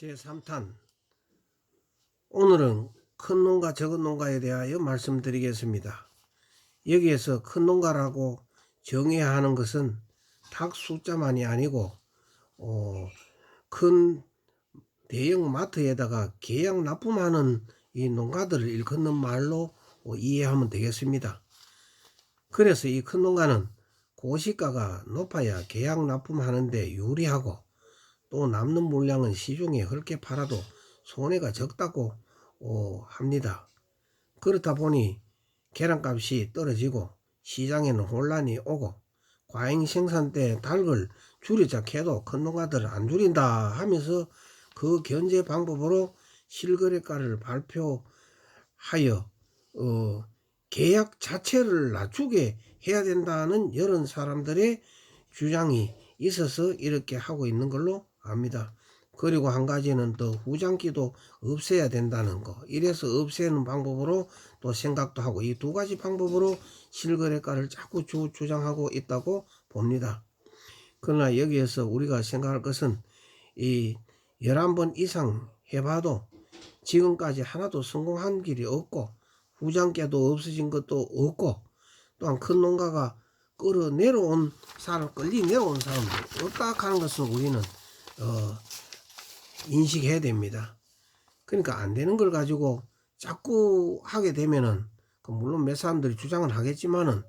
제3탄 오늘은 큰 농가 적은 농가에 대하여 말씀드리겠습니다. 여기에서 큰 농가라고 정해야 하는 것은 닭 숫자만이 아니고 큰 대형 마트에다가 계약 납품하는 이 농가들을 일컫는 말로 이해하면 되겠습니다. 그래서 이 큰 농가는 고시가가 높아야 계약 납품하는데 유리하고 또 남는 물량은 시중에 헐게 팔아도 손해가 적다고 합니다. 그렇다 보니 계란값이 떨어지고 시장에는 혼란이 오고 과잉 생산 때 닭을 줄이자 해도 큰 농가들은 안 줄인다 하면서 그 견제 방법으로 실거래가를 발표하여 계약 자체를 낮추게 해야 된다는 여러 사람들의 주장이 있어서 이렇게 하고 있는 걸로 압니다. 그리고 한 가지는 더 후장기도 없애야 된다는 거. 이래서 없애는 방법으로 또 생각도 하고 이 두 가지 방법으로 실거래가를 자꾸 주장하고 있다고 봅니다. 그러나 여기에서 우리가 생각할 것은 이 11번 이상 해봐도 지금까지 하나도 성공한 길이 없고 후장계도 없어진 것도 없고 또한 큰 농가가 끌리 내려온 사람도 없다 하는 것은 우리는 인식해야 됩니다. 그러니까 안 되는 걸 가지고 자꾸 하게 되면은 물론 몇 사람들이 주장은 하겠지만은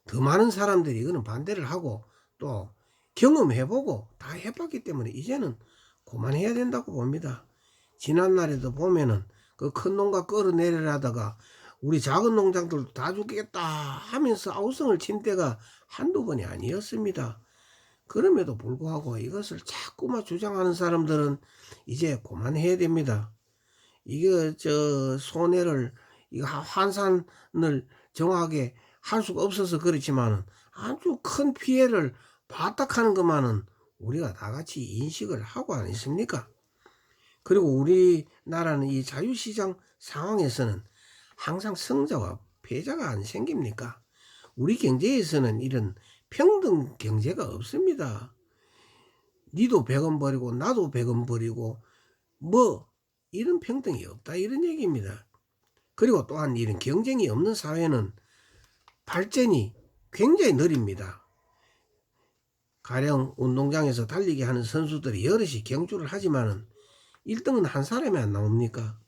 더 많은 사람들이 이거는 반대를 하고 또 경험해보고 다 해봤기 때문에 이제는 그만해야 된다고 봅니다. 지난날에도 보면은 그 큰 농가 끌어내리려다가 우리 작은 농장들도 다 죽겠다 하면서 아우성을 친 때가 한두 번이 아니었습니다. 그럼에도 불구하고 이것을 자꾸만 주장하는 사람들은 이제 그만해야 됩니다. 이거 손해를 이거 환산을 정확하게 할 수가 없어서 그렇지만은 아주 큰 피해를 바닥하는 것만은 우리가 다 같이 인식을 하고 아니십니까? 그리고 우리나라는 이 자유시장 상황에서는 항상 승자와 패자가 안 생깁니까? 우리 경제에서는 이런 평등 경제가 없습니다. 니도 100원 버리고 나도 100원 버리고 이런 평등이 없다 이런 얘기입니다. 그리고 또한 이런 경쟁이 없는 사회는 발전이 굉장히 느립니다. 가령 운동장에서 달리기 하는 선수들이 여럿이 경주를 하지만은 1등은 한 사람이 안 나옵니까?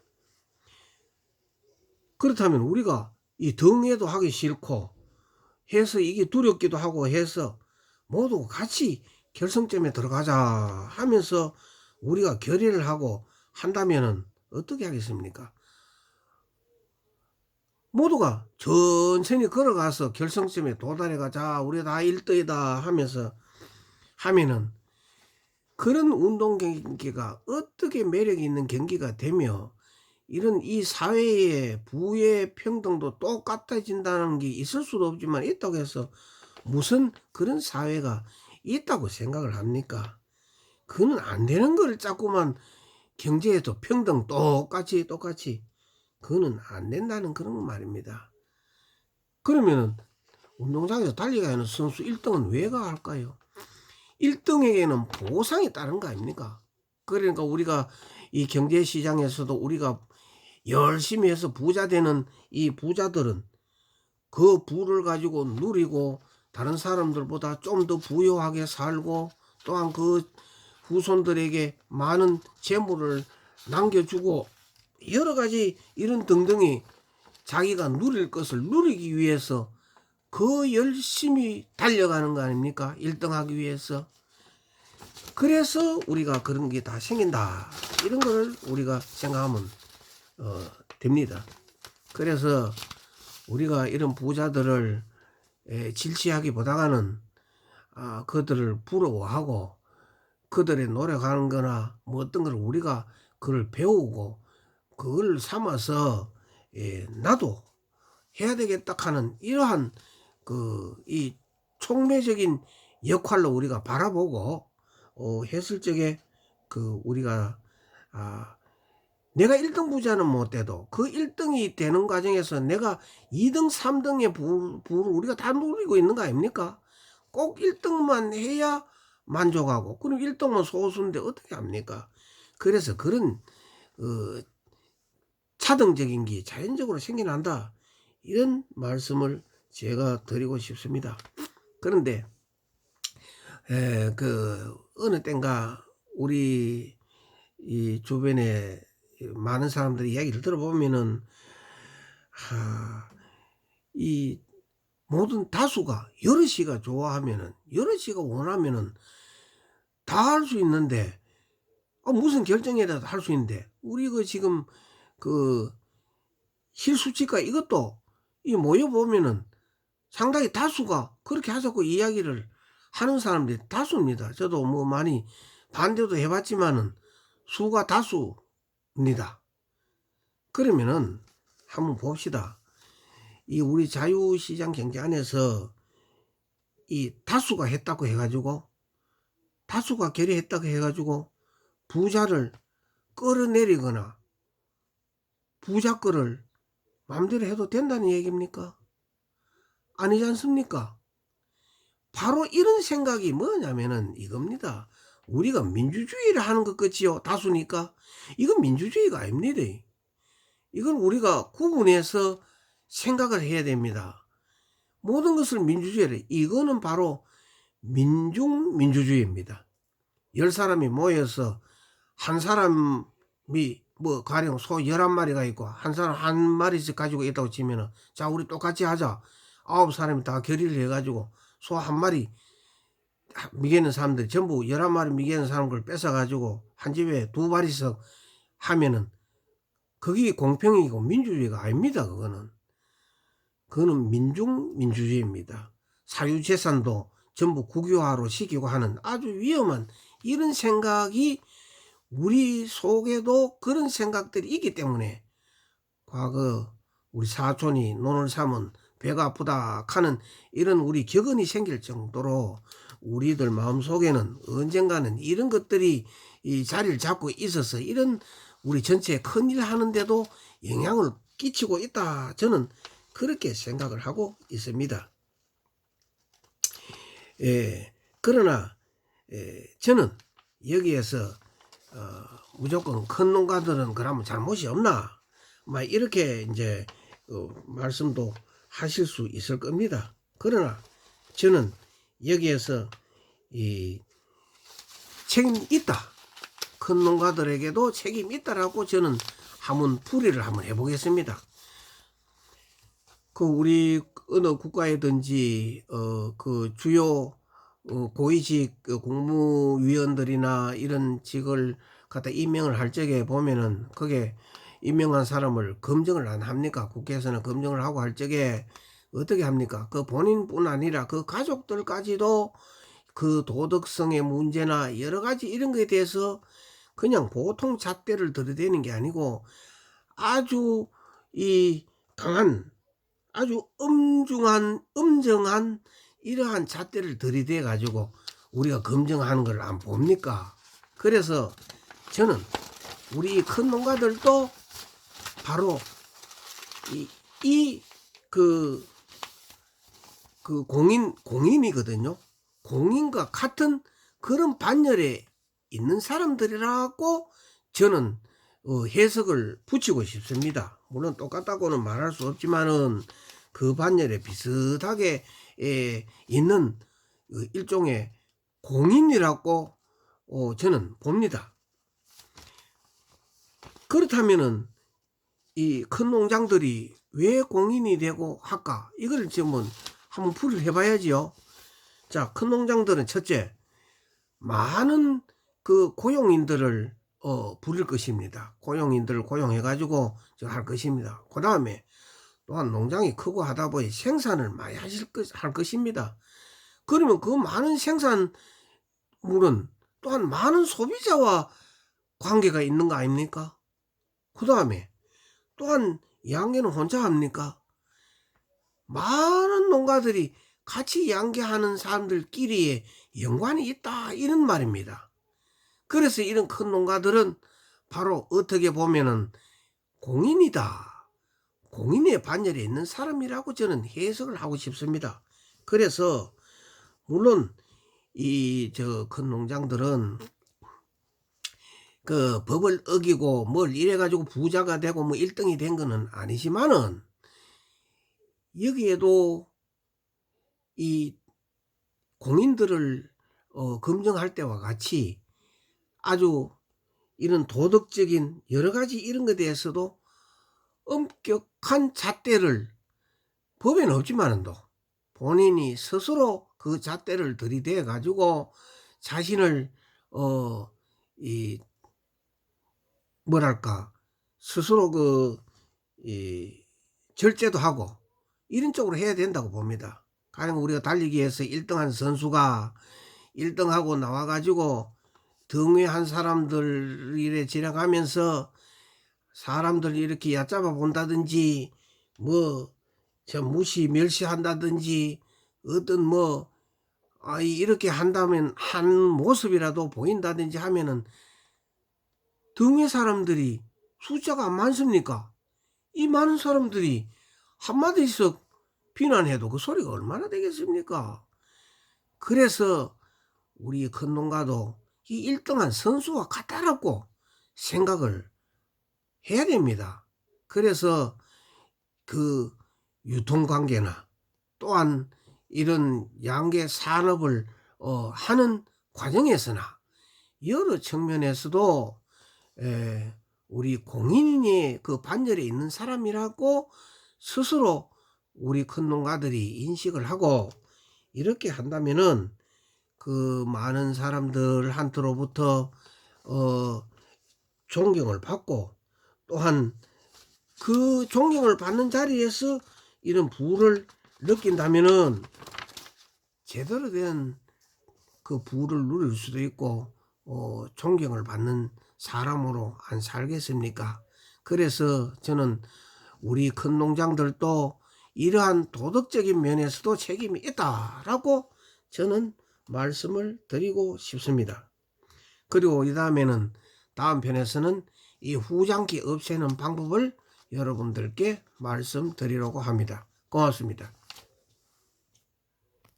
그렇다면 우리가 이 등회도 하기 싫고 해서 이게 두렵기도 하고 해서 모두 같이 결승점에 들어가자 하면서 우리가 결의를 하고 한다면은 어떻게 하겠습니까? 모두가 천천히 걸어가서 결승점에 도달해 가자 우리 다 1등이다 하면서 하면은 그런 운동 경기가 어떻게 매력이 있는 경기가 되며 이런 이 사회의 부의 평등도 똑같아진다는 게 있을 수도 없지만 있다고 해서 무슨 그런 사회가 있다고 생각을 합니까? 그는 안 되는 걸 자꾸만 경제에도 평등 똑같이 그는 안 된다는 그런 말입니다. 그러면은 운동장에서 달리기 하는 선수 1등은 왜 할까요? 1등에게는 보상이 따른 거 아닙니까? 그러니까 우리가 이 경제시장에서도 우리가 열심히 해서 부자 되는 이 부자들은 그 부를 가지고 누리고 다른 사람들보다 좀 더 부유하게 살고 또한 그 후손들에게 많은 재물을 남겨주고 여러 가지 이런 등등이 자기가 누릴 것을 누리기 위해서 그 열심히 달려가는 거 아닙니까? 1등 하기 위해서. 그래서 우리가 그런 게 다 생긴다. 이런 거를 우리가 생각하면 됩니다. 그래서 우리가 이런 부자들을 질시하기보다는 그들을 부러워하고 그들의 노력하는 거나 어떤 걸 우리가 그걸 배우고 그걸 삼아서 나도 해야 되겠다 하는 이러한 이 총매적인 역할로 우리가 바라보고 했을 적에 우리가 내가 1등 부자는 못 돼도 그 1등이 되는 과정에서 내가 2등 3등의 부를 우리가 다 누리고 있는 거 아닙니까? 꼭 1등만 해야 만족하고 그럼 1등만 소수인데 어떻게 합니까? 그래서 그런 차등적인 게 자연적으로 생겨난다. 이런 말씀을 제가 드리고 싶습니다. 그런데 어느 땐가 우리 이 주변에 많은 사람들이 이야기를 들어보면은 이 모든 다수가 여럿이가 좋아하면은 여럿이가 원하면은 다 할 수 있는데 무슨 결정이라도 할 수 있는데 우리 지금 실수치가 이것도 모여 보면은 상당히 다수가 그렇게 하자고 이야기를 하는 사람들이 다수입니다. 저도 뭐 많이 반대도 해봤지만은 수가 다수입니다. 그러면은 한번 봅시다. 이 우리 자유시장 경제 안에서 이 다수가 했다고 해가지고 다수가 결의했다고 해가지고 부자를 끌어내리거나 부자 거를 마음대로 해도 된다는 얘기입니까? 아니지 않습니까? 바로 이런 생각이 뭐냐면은 이겁니다. 우리가 민주주의를 하는 것 같지요. 다수니까. 이건 민주주의가 아닙니다. 이건 우리가 구분해서 생각을 해야 됩니다. 모든 것을 민주주의를, 이거는 바로 민중민주주의입니다. 10사람이 모여서 한 사람이 뭐 가령 소 11마리가 있고 한 사람 한 마리씩 가지고 있다고 치면은 자 우리 똑같이 하자. 9사람이 다 결의를 해가지고 소 한 마리 미개는 사람들이 전부 11마리 미개는 사람 걸 뺏어가지고 한 집에 2마리씩 하면은 그게 공평이고 민주주의가 아닙니다. 그거는 민중민주주의입니다. 사유재산도 전부 국유화로 시키고 하는 아주 위험한 이런 생각이 우리 속에도 그런 생각들이 있기 때문에 과거 우리 사촌이 논을 삼은 배가 아프다 하는 이런 우리 격언이 생길 정도로 우리들 마음속에는 언젠가는 이런 것들이 이 자리를 잡고 있어서 이런 우리 전체에 큰일 하는데도 영향을 끼치고 있다. 저는 그렇게 생각을 하고 있습니다. 그러나 저는 여기에서 무조건 큰 농가들은 그러면 잘못이 없나 막 이렇게 이제 말씀도 하실 수 있을 겁니다. 그러나 저는 여기에서 이 책임이 있다. 큰 농가들에게도 책임이 있다라고 저는 한번 풀이를 한번 해보겠습니다. 우리 어느 국가에든지 주요 고위직 공무위원들이나 이런 직을 갖다 임명을 할 적에 보면은 그게 임명한 사람을 검증을 안 합니까? 국회에서는 검증을 하고 할 적에 어떻게 합니까? 그 본인뿐 아니라 그 가족들까지도 그 도덕성의 문제나 여러 가지 이런 거에 대해서 그냥 보통 잣대를 들이대는 게 아니고 아주 이 강한 아주 엄정한 이러한 잣대를 들이대 가지고 우리가 검증하는 걸 안 봅니까? 그래서 저는 우리 큰 농가들도 바로 공인이거든요. 공인과 같은 그런 반열에 있는 사람들이라고 저는 해석을 붙이고 싶습니다. 물론 똑같다고는 말할 수 없지만은 그 반열에 비슷하게 있는 일종의 공인이라고 저는 봅니다. 그렇다면은 이 큰 농장들이 왜 공인이 되고 할까? 이걸 지금 한번 풀이를 해봐야지요. 자, 큰 농장들은 첫째, 많은 그 고용인들을 부릴 것입니다. 고용인들을 고용해가지고 할 것입니다. 그 다음에 또한 농장이 크고 하다 보니 생산을 많이 할 것입니다. 그러면 그 많은 생산물은 또한 많은 소비자와 관계가 있는 거 아닙니까? 그 다음에 또한 양계는 혼자 합니까? 많은 농가들이 같이 양계하는 사람들끼리의 연관이 있다 이런 말입니다. 그래서 이런 큰 농가들은 바로 어떻게 보면은 공인이다. 공인의 반열에 있는 사람이라고 저는 해석을 하고 싶습니다. 그래서 물론 큰 농장들은 그 법을 어기고 뭘 이래가지고 부자가 되고 뭐 1등이 된 거는 아니지만은 여기에도 이 공인들을 검증할 때와 같이 아주 이런 도덕적인 여러 가지 이런 것에 대해서도 엄격한 잣대를 법에는 없지만은도 본인이 스스로 그 잣대를 들이대 가지고 자신을 이 뭐랄까 스스로 이 절제도 하고 이런 쪽으로 해야 된다고 봅니다. 가령 우리가 달리기에서 1등한 선수가 1등하고 나와 가지고 등회한 사람들 이래 지나가면서 사람들 이렇게 얕잡아 본다든지 뭐 저 무시 멸시한다든지 어떤 뭐 이렇게 한다면 한 모습이라도 보인다든지 하면은 등회 사람들이 숫자가 안 많습니까? 이 많은 사람들이 한마디씩 비난해도 그 소리가 얼마나 되겠습니까? 그래서 우리 큰 농가도 이 1등한 선수와 같다라고 생각을 해야 됩니다. 그래서 그 유통관계나 또한 이런 양계 산업을 하는 과정에서나 여러 측면에서도 우리 공인이 그 반열에 있는 사람이라고 스스로 우리 큰 농가들이 인식을 하고 이렇게 한다면은 그 많은 사람들한테로부터 존경을 받고 또한 그 존경을 받는 자리에서 이런 부를 느낀다면은 제대로 된 그 부를 누릴 수도 있고 존경을 받는 사람으로 안 살겠습니까? 그래서 저는 우리 큰 농장들도 이러한 도덕적인 면에서도 책임이 있다라고 저는 말씀을 드리고 싶습니다. 그리고 이 다음에는 다음 편에서는 이 후장기 없애는 방법을 여러분들께 말씀드리려고 합니다. 고맙습니다.